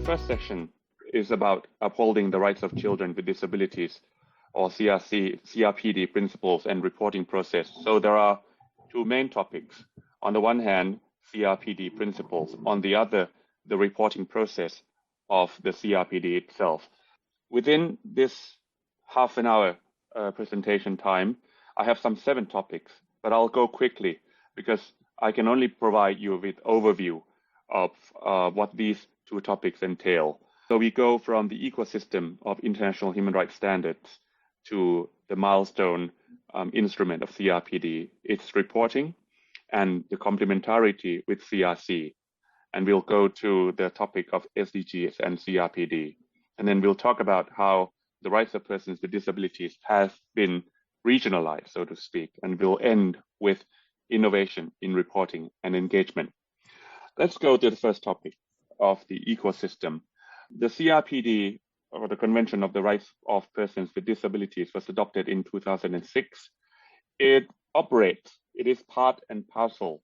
First section is about upholding the rights of children with disabilities, or CRPD principles and reporting process. So there are two main topics. On the one hand, CRPD principles. On the other, the reporting process of the CRPD itself. Within this half an hour presentation time, I have some 7 topics, but I'll go quickly because I can only provide you with overview of what these 2 topics entail. So we go from the ecosystem of international human rights standards to the milestone instrument of CRPD, its reporting, and the complementarity with CRC. And we'll go to the topic of SDGs and CRPD. And then we'll talk about how the rights of persons with disabilities has been regionalized, so to speak. And we'll end with innovation in reporting and engagement. Let's go to the first topic of the ecosystem. The CRPD, or the Convention of the Rights of Persons with Disabilities, was adopted in 2006. It is part and parcel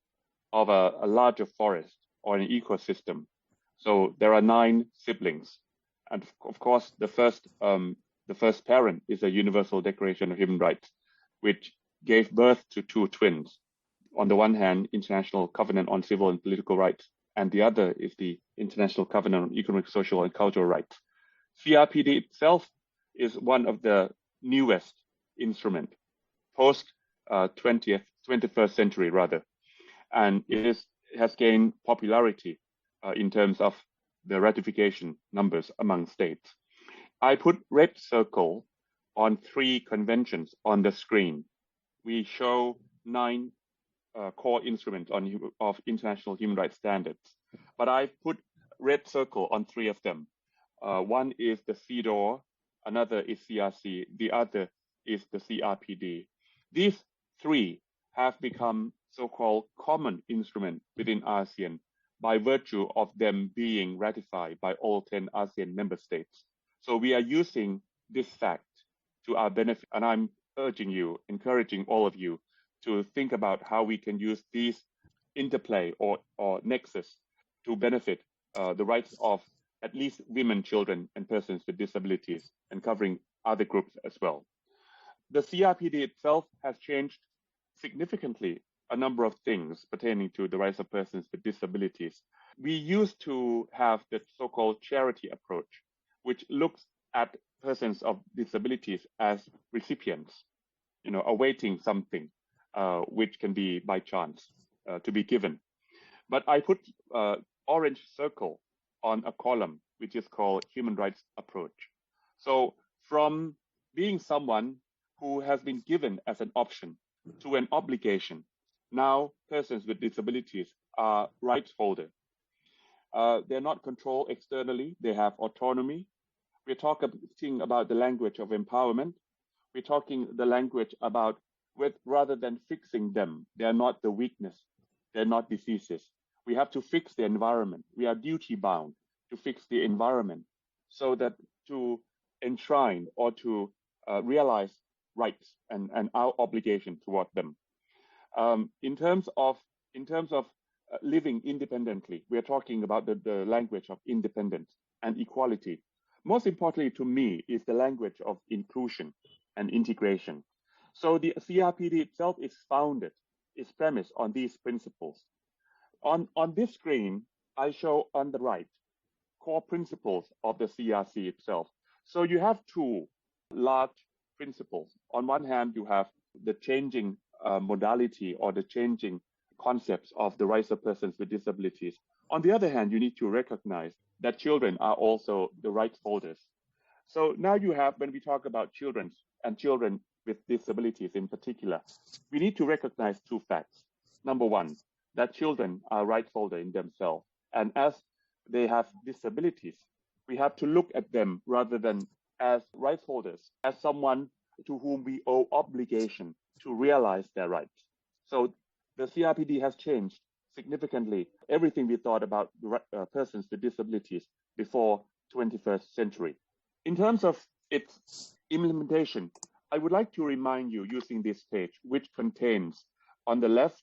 of a larger forest or an ecosystem. So there are 9 siblings. And of course, the first parent is a Universal Declaration of Human Rights, which gave birth to 2 twins. On the one hand, International Covenant on Civil and Political Rights, and the other is the International Covenant on Economic, Social, and Cultural Rights. CRPD itself is one of the newest instrument, post 21st century rather, and it has gained popularity in terms of the ratification numbers among states. I put red circle on 3 conventions on the screen. We show 9 core instruments of international human rights standards, but I've put red circle on 3 of them. One is the CEDAW, another is CRC, the other is the CRPD. These 3 have become so-called common instrument within ASEAN by virtue of them being ratified by all 10 ASEAN member states. So we are using this fact to our benefit, and I'm encouraging all of you to think about how we can use these interplay or nexus to benefit the rights of at least women, children, and persons with disabilities, and covering other groups as well. The CRPD itself has changed significantly a number of things pertaining to the rights of persons with disabilities. We used to have the so-called charity approach, which looks at persons of disabilities as recipients, awaiting something, which can be by chance to be given. But I put orange circle on a column, which is called human rights approach. So from being someone who has been given as an option to an obligation, now persons with disabilities are rights holders. They're not controlled externally, they have autonomy. We're talking about the language of empowerment. We're talking the language about rather than fixing them, they are not the weakness, they're not diseases. We have to fix the environment. We are duty bound to fix the environment so that to enshrine or to realize rights and our obligation toward them. In terms of living independently, we are talking about the language of independence and equality. Most importantly to me is the language of inclusion and integration. So the CRPD itself is premised on these principles. On this screen, I show on the right core principles of the CRC itself. So you have 2 large principles. On one hand, you have the changing modality or the changing concepts of the rights of persons with disabilities. On the other hand, you need to recognize that children are also the rights holders. So now you have, when we talk about children and children with disabilities in particular, we need to recognize 2 facts. Number 1, that children are rights holders in themselves. And as they have disabilities, we have to look at them rather than as rights holders, as someone to whom we owe obligation to realize their rights. So the CRPD has changed significantly everything we thought about persons with disabilities before 21st century. In terms of its implementation, I would like to remind you using this page, which contains on the left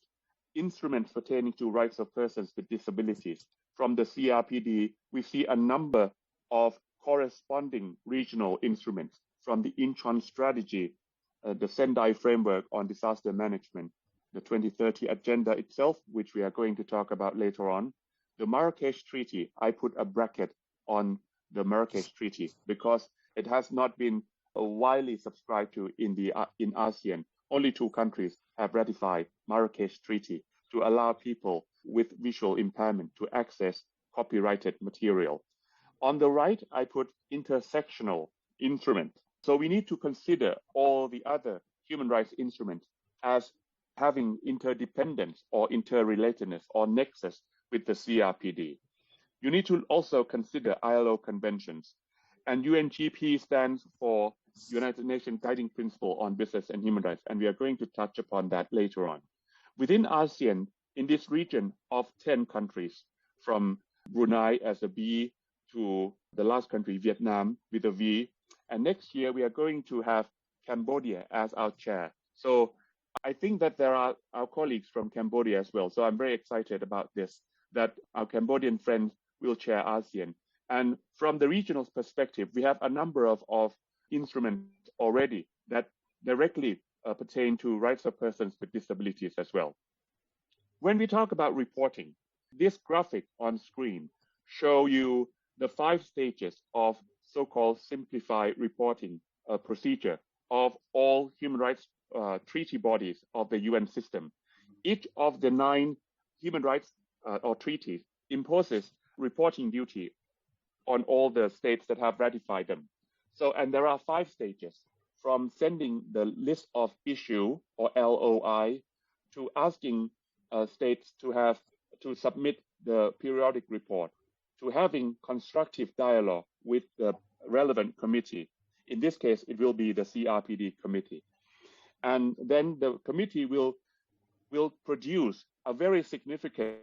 instruments pertaining to rights of persons with disabilities. From the CRPD, we see a number of corresponding regional instruments from the Incheon strategy, the Sendai framework on disaster management, the 2030 agenda itself, which we are going to talk about later on, the Marrakesh Treaty. I put a bracket on the Marrakesh Treaty because it has not been widely subscribed to in ASEAN. Only 2 countries have ratified Marrakesh Treaty to allow people with visual impairment to access copyrighted material. On the right, I put intersectional instrument. So we need to consider all the other human rights instruments as having interdependence or interrelatedness or nexus with the CRPD. You need to also consider ILO conventions. And UNGP stands for United Nations Guiding Principle on Business and Human Rights, and we are going to touch upon that later on. Within ASEAN, in this region of 10 countries, from Brunei as a B to the last country, Vietnam, with a V, and next year we are going to have Cambodia as our chair. So I think that there are our colleagues from Cambodia as well. So I'm very excited about this, that our Cambodian friends will chair ASEAN. And from the regional perspective, we have a number of instruments already that directly pertain to rights of persons with disabilities as well. When we talk about reporting, this graphic on screen show you the 5 stages of so-called simplified reporting procedure of all human rights treaty bodies of the UN system. Each of the 9 human rights or treaties imposes reporting duty on all the states that have ratified them. So, and there are 5 stages, from sending the list of issue or LOI to asking states to submit the periodic report, to having constructive dialogue with the relevant committee. In this case, it will be the CRPD committee. And then the committee will produce a very significant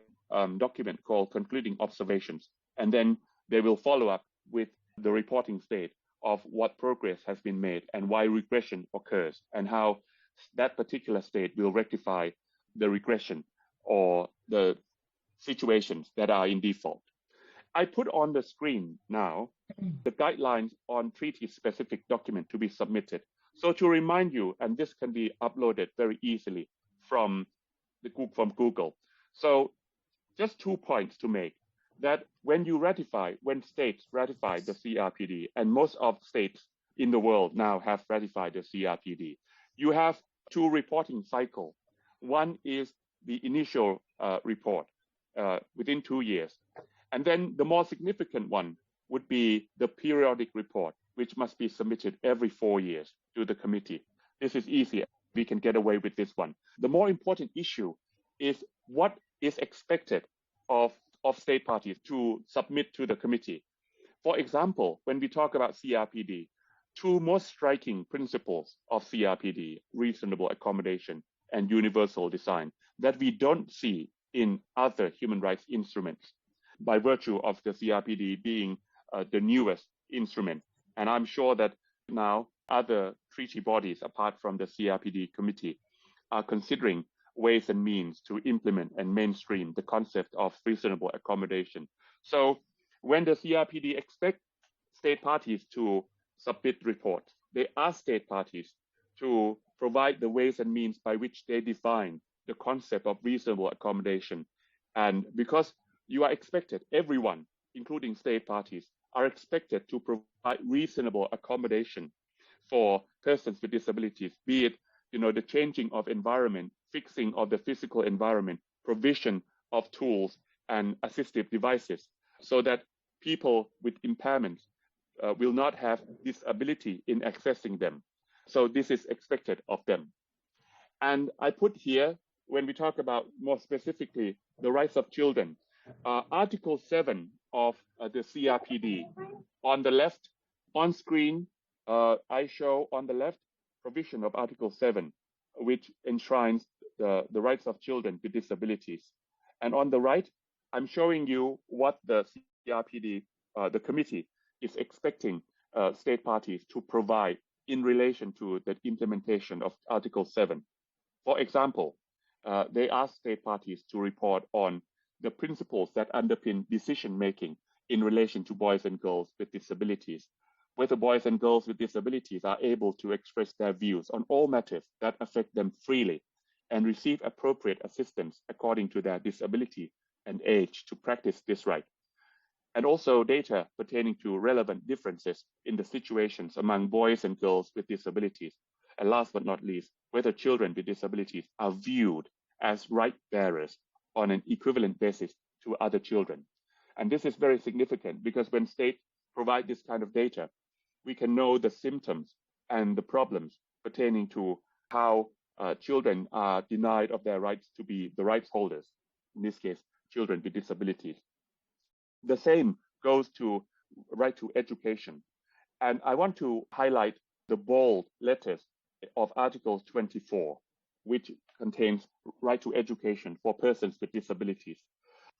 document called concluding observations. And then they will follow up with the reporting state of what progress has been made and why regression occurs and how that particular state will rectify the regression or the situations that are in default. I put on the screen now the guidelines on treaty-specific document to be submitted. So to remind you, and this can be uploaded very easily from Google. So just 2 points to make. That when states ratify the CRPD, and most of states in the world now have ratified the CRPD, you have 2 reporting cycles. One is the initial report within 2 years. And then the more significant one would be the periodic report, which must be submitted every 4 years to the committee. This is easy. We can get away with this one. The more important issue is what is expected of state parties to submit to the committee. For example, when we talk about CRPD, 2 most striking principles of CRPD, reasonable accommodation and universal design, that we don't see in other human rights instruments by virtue of the CRPD being the newest instrument. And I'm sure that now other treaty bodies, apart from the CRPD committee, are considering ways and means to implement and mainstream the concept of reasonable accommodation. So when the CRPD expects state parties to submit reports, they ask state parties to provide the ways and means by which they define the concept of reasonable accommodation. And because you are expected, everyone, including state parties, are expected to provide reasonable accommodation for persons with disabilities, be it the changing of environment, fixing of the physical environment, provision of tools and assistive devices, so that people with impairments will not have disability in accessing them. So this is expected of them. And I put here, when we talk about more specifically the rights of children, Article 7 of the CRPD, on the left, on screen, I show on the left provision of Article 7, which enshrines the rights of children with disabilities. And on the right, I'm showing you what the CRPD, the committee, is expecting state parties to provide in relation to the implementation of Article 7. For example, they ask state parties to report on the principles that underpin decision-making in relation to boys and girls with disabilities, whether boys and girls with disabilities are able to express their views on all matters that affect them freely and receive appropriate assistance according to their disability and age to practice this right. And also data pertaining to relevant differences in the situations among boys and girls with disabilities. And last but not least, whether children with disabilities are viewed as right bearers on an equivalent basis to other children. And this is very significant because when states provide this kind of data, we can know the symptoms and the problems pertaining to how children are denied of their rights to be the rights holders, in this case, children with disabilities. The same goes to right to education. And I want to highlight the bold letters of Article 24, which contains right to education for persons with disabilities.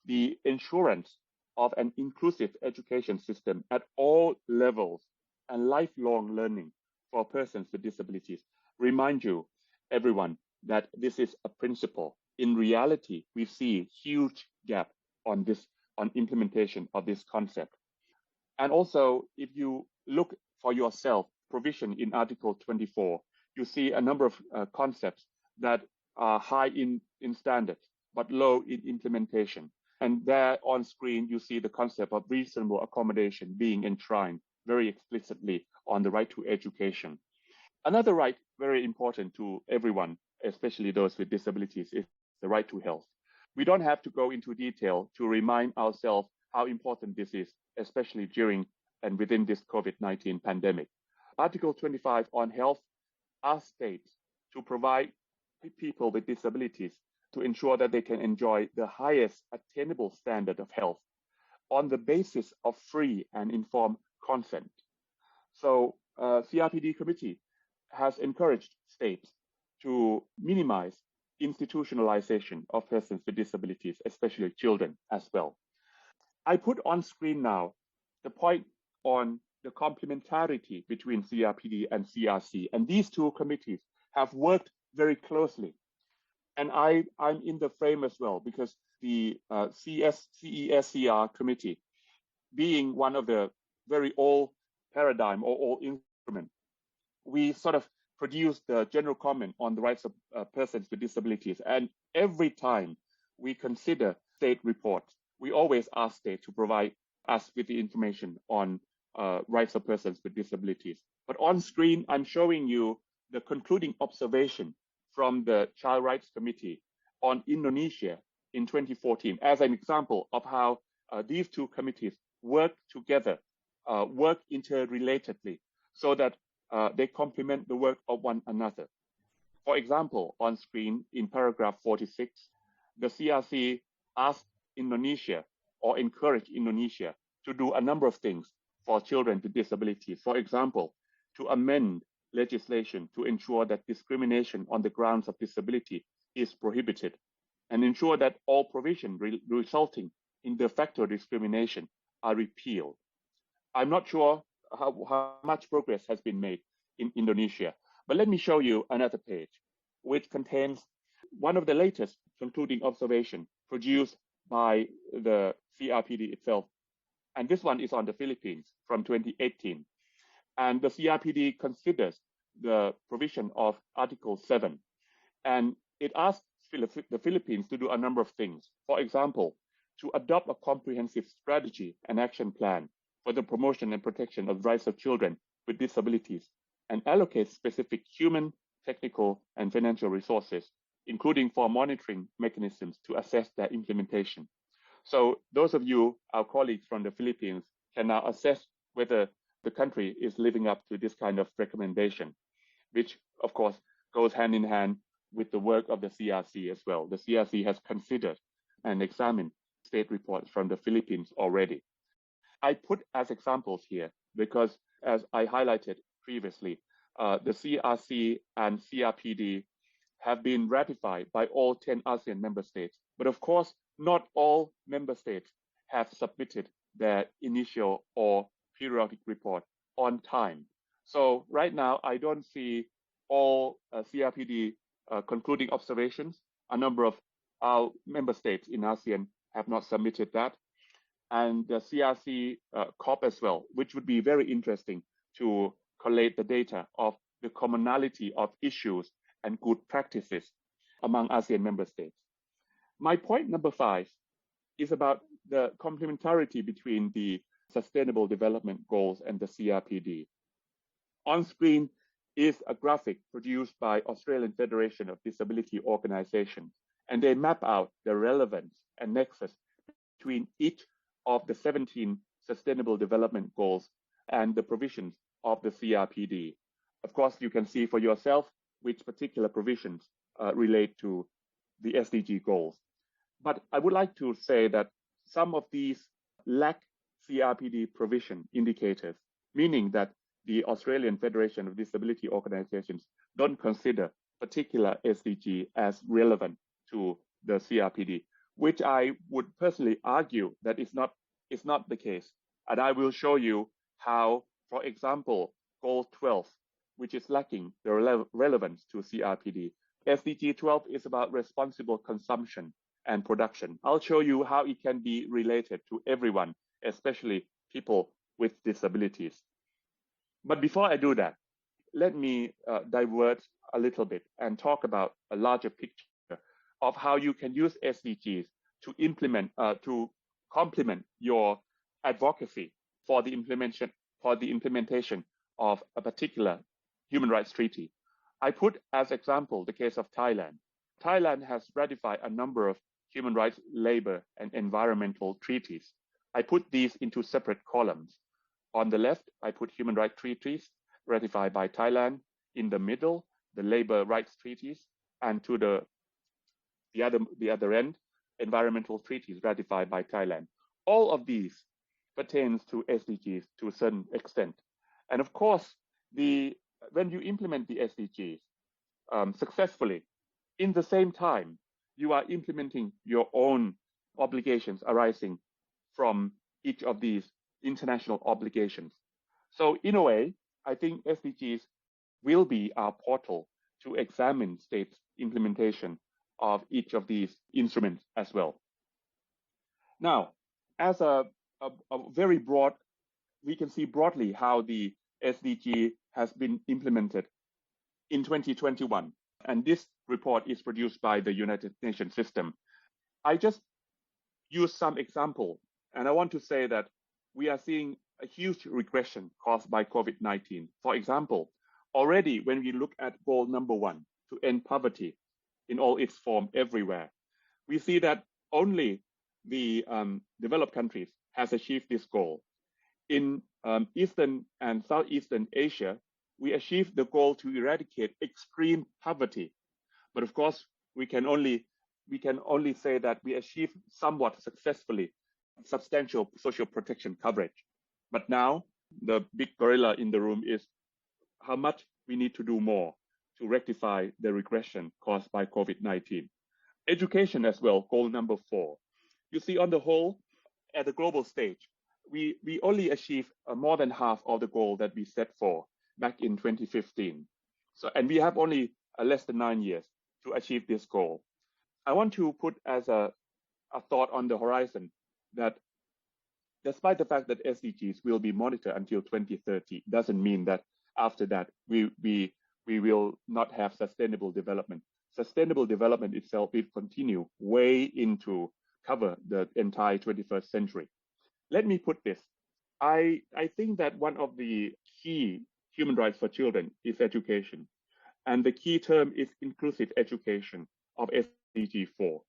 The ensurance of an inclusive education system at all levels and lifelong learning for persons with disabilities. Remind you, everyone, that this is a principle. In reality, we see huge gap on implementation of this concept. And also, if you look for yourself, provision in Article 24, you see a number of concepts that are high in standards, but low in implementation. And there on screen, you see the concept of reasonable accommodation being enshrined very explicitly on the right to education. Another right, very important to everyone, especially those with disabilities, is the right to health. We don't have to go into detail to remind ourselves how important this is, especially during and within this COVID-19 pandemic. Article 25 on health asks states to provide people with disabilities to ensure that they can enjoy the highest attainable standard of health on the basis of free and informed consent. So CRPD committee has encouraged states to minimize institutionalization of persons with disabilities, especially children as well. I put on screen now the point on the complementarity between CRPD and CRC, and these two committees have worked very closely. And I'm in the frame as well because the CESCR committee, being one of the very old paradigm or old instrument, we sort of produce the general comment on the rights of persons with disabilities. And every time we consider state reports, we always ask state to provide us with the information on rights of persons with disabilities. But on screen, I'm showing you the concluding observation from the Child Rights Committee on Indonesia in 2014 as an example of how these two committees work together, work interrelatedly, so that they complement the work of one another. For example, on screen in paragraph 46, the CRC asked Indonesia or encouraged Indonesia to do a number of things for children with disabilities. For example, to amend legislation to ensure that discrimination on the grounds of disability is prohibited and ensure that all provisions resulting in de facto discrimination are repealed. I'm not sure how much progress has been made in Indonesia, but let me show you another page, which contains one of the latest concluding observations produced by the CRPD itself. And this one is on the Philippines from 2018. And the CRPD considers the provision of Article 7. And it asks the Philippines to do a number of things. For example, to adopt a comprehensive strategy and action plan for the promotion and protection of rights of children with disabilities and allocate specific human, technical, and financial resources, including for monitoring mechanisms to assess their implementation. So those of you, our colleagues from the Philippines, can now assess whether the country is living up to this kind of recommendation, which of course goes hand in hand with the work of the CRC as well. The CRC has considered and examined state reports from the Philippines already. I put as examples here because, as I highlighted previously, the CRC and CRPD have been ratified by all 10 ASEAN member states. But of course, not all member states have submitted their initial or periodic report on time. So right now, I don't see all CRPD concluding observations. A number of our member states in ASEAN have not submitted that. And the CRC COP as well, which would be very interesting to collate the data of the commonality of issues and good practices among ASEAN member states. My point number 5 is about the complementarity between the Sustainable Development Goals and the CRPD. On screen is a graphic produced by Australian Federation of Disability Organisations, and they map out the relevance and nexus between each of the 17 Sustainable Development Goals and the provisions of the CRPD. Of course, you can see for yourself which particular provisions relate to the SDG goals. But I would like to say that some of these lack CRPD provision indicators, meaning that the Australian Federation of Disability Organisations don't consider particular SDG as relevant to the CRPD, which I would personally argue that is not the case. And I will show you how, for example, Goal 12, which is lacking the relevance to CRPD. SDG 12 is about responsible consumption and production. I'll show you how it can be related to everyone, especially people with disabilities. But before I do that, let me divert a little bit and talk about a larger picture of how you can use SDGs to implement, to complement your advocacy for the implementation of a particular human rights treaty. I put as example the case of Thailand. Thailand has ratified a number of human rights, labor, and environmental treaties. I put these into separate columns. On the left, I put human rights treaties ratified by Thailand. In the middle, the labor rights treaties, and to the other end, environmental treaties ratified by Thailand. All of these pertains to SDGs to a certain extent. And of course, when you implement the SDGs successfully, in the same time, you are implementing your own obligations arising from each of these international obligations. So in a way, I think SDGs will be our portal to examine states' implementation of each of these instruments as well. Now, as a very broad, we can see broadly how the SDG has been implemented in 2021. And this report is produced by the United Nations system. I just use some example, and I want to say that we are seeing a huge regression caused by COVID-19. For example, already when we look at goal number 1, to end poverty in all its form everywhere, we see that only the developed countries has achieved this goal. In Eastern and Southeastern Asia, we achieved the goal to eradicate extreme poverty. But of course, we can only say that we achieved somewhat successfully substantial social protection coverage. But now the big gorilla in the room is how much we need to do more to rectify the regression caused by COVID-19. Education as well, goal number 4. You see, on the whole, at the global stage, we only achieved more than half of the goal that we set for back in 2015. So, and we have only less than 9 years to achieve this goal. I want to put as a thought on the horizon that despite the fact that SDGs will be monitored until 2030, doesn't mean that after that we will not have sustainable development. Sustainable development itself will continue way into cover the entire 21st century. Let me put this. I think that one of the key human rights for children is education. And the key term is inclusive education of SDG 4.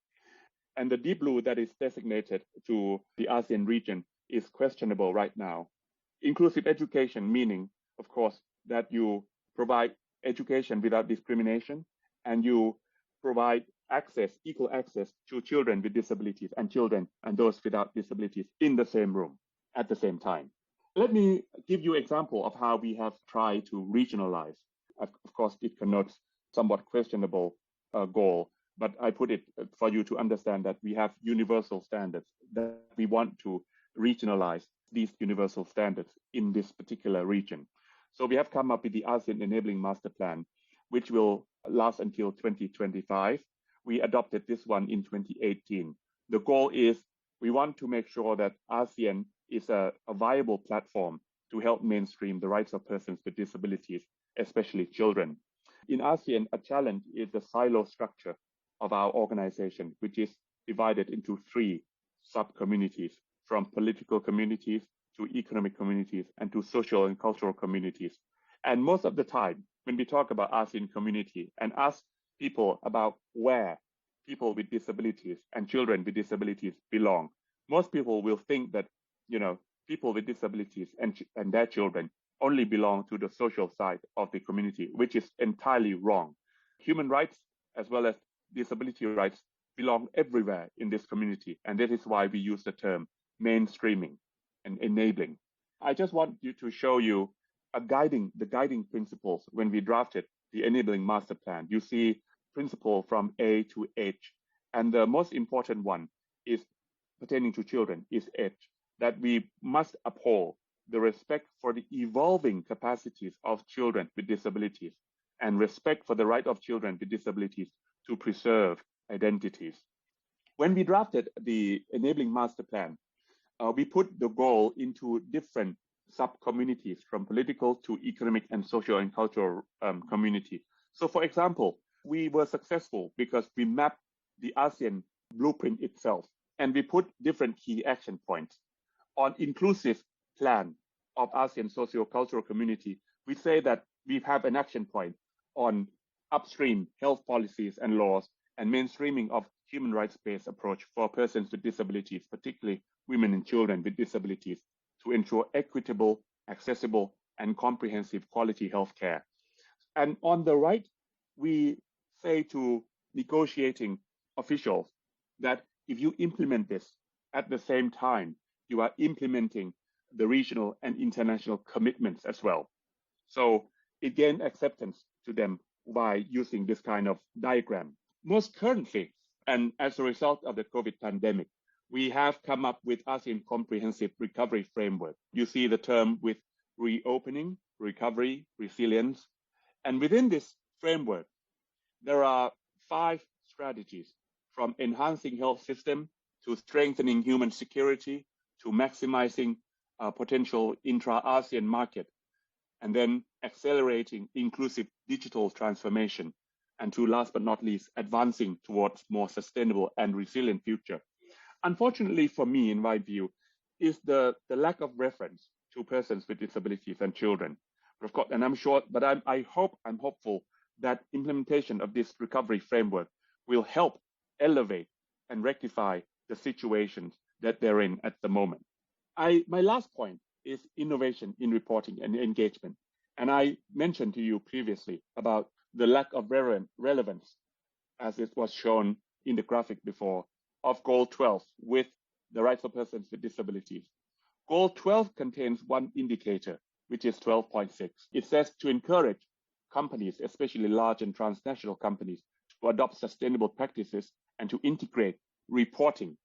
And the deep blue that is designated to the ASEAN region is questionable right now. Inclusive education meaning, of course, that you provide education without discrimination and you provide access, equal access to children with disabilities and children and those without disabilities in the same room at the same time. Let me give you an example of how we have tried to regionalize. Of course, it connotes somewhat questionable goal, but I put it for you to understand that we have universal standards that we want to regionalize these universal standards in this particular region. So we have come up with the ASEAN Enabling Master Plan, which will last until 2025. We adopted this one in 2018. The goal is we want to make sure that ASEAN is a viable platform to help mainstream the rights of persons with disabilities, especially children. In ASEAN, a challenge is the silo structure of our organization, which is divided into 3 sub-communities, from political communities to economic communities and to social and cultural communities. And most of the time, when we talk about ASEAN community and ask people about where people with disabilities and children with disabilities belong, most people will think that people with disabilities and their children only belong to the social side of the community, which is entirely wrong. Human rights as well as disability rights belong everywhere in this community, and that is why we use the term mainstreaming and enabling. I just want to show you the guiding principles when we drafted the Enabling Master Plan. You see principle from A to H, and the most important one is pertaining to children is H, that we must uphold the respect for the evolving capacities of children with disabilities and respect for the right of children with disabilities to preserve identities. When we drafted the Enabling Master Plan, we put the goal into different sub-communities from political to economic and social and cultural community. So for example, we were successful because we mapped the ASEAN blueprint itself and we put different key action points. On inclusive plan of ASEAN socio-cultural community, we say that we have an action point on upstream health policies and laws and mainstreaming of human rights-based approach for persons with disabilities, particularly women and children with disabilities, to ensure equitable, accessible, and comprehensive quality health care. And on the right, we say to negotiating officials that if you implement this at the same time, you are implementing the regional and international commitments as well. So it gained acceptance to them by using this kind of diagram. Most currently, and as a result of the COVID pandemic, we have come up with ASEAN Comprehensive Recovery Framework. You see the term with reopening, recovery, resilience. And within this framework, there are 5 strategies, from enhancing health system to strengthening human security to maximizing potential intra-ASEAN market, and then accelerating inclusive digital transformation, and to last but not least, advancing towards more sustainable and resilient future. Unfortunately for me, in my view, is the lack of reference to persons with disabilities and children. But of course, and I'm hopeful that implementation of this recovery framework will help elevate and rectify the situations that they're in at the moment. My last point is innovation in reporting and engagement. And I mentioned to you previously about the lack of relevance, as it was shown in the graphic before, of Goal 12 with the rights of persons with disabilities. Goal 12 contains one indicator, which is 12.6. It says to encourage companies, especially large and transnational companies, to adopt sustainable practices and to integrate reporting.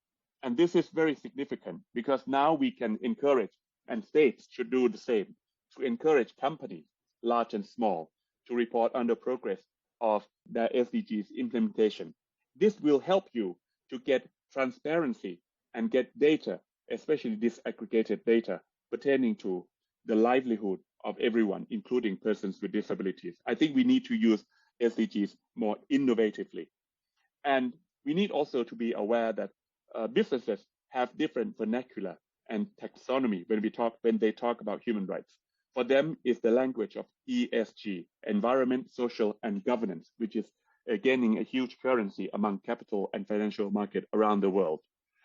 And this is very significant because now we can encourage, and states should do the same, to encourage companies, large and small, to report on the progress of their SDGs implementation. This will help you to get transparency and get data, especially disaggregated data, pertaining to the livelihood of everyone, including persons with disabilities. I think we need to use SDGs more innovatively. And we need also to be aware that businesses have different vernacular and taxonomy when they talk about human rights. For them, it's the language of ESG, environment, social, and governance, which is gaining a huge currency among capital and financial market around the world.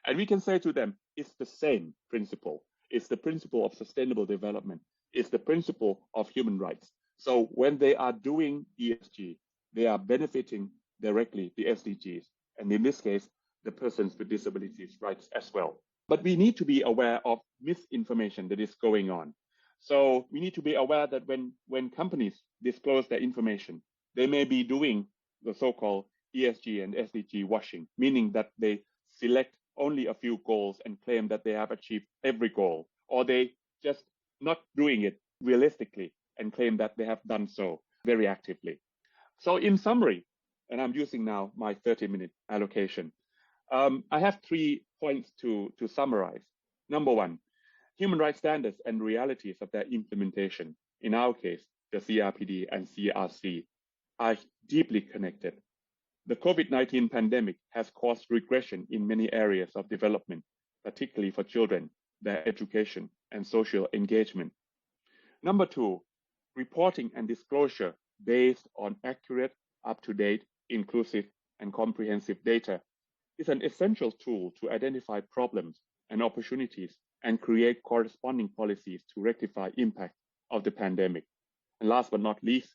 And we can say to them, it's the same principle. It's the principle of sustainable development. It's the principle of human rights. So when they are doing ESG, they are benefiting directly the SDGs. And in this case, the persons with disabilities rights as well. But we need to be aware of misinformation that is going on. So we need to be aware that when companies disclose their information, they may be doing the so-called ESG and SDG washing, meaning that they select only a few goals and claim that they have achieved every goal, or they just not doing it realistically and claim that they have done so very actively. So in summary, and I'm using now my 30-minute allocation, I have 3 points to summarize. Number one, human rights standards and realities of their implementation, in our case, the CRPD and CRC, are deeply connected. The COVID-19 pandemic has caused regression in many areas of development, particularly for children, their education, and social engagement. Number two, reporting and disclosure based on accurate, up-to-date, inclusive, and comprehensive data is an essential tool to identify problems and opportunities and create corresponding policies to rectify impact of the pandemic. And last but not least,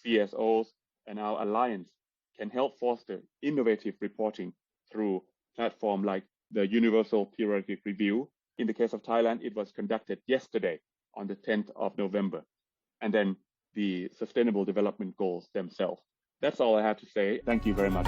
CSOs and our alliance can help foster innovative reporting through platforms like the Universal Periodic Review. In the case of Thailand, it was conducted yesterday on the 10th of November. And then the Sustainable Development Goals themselves. That's all I have to say. Thank you very much.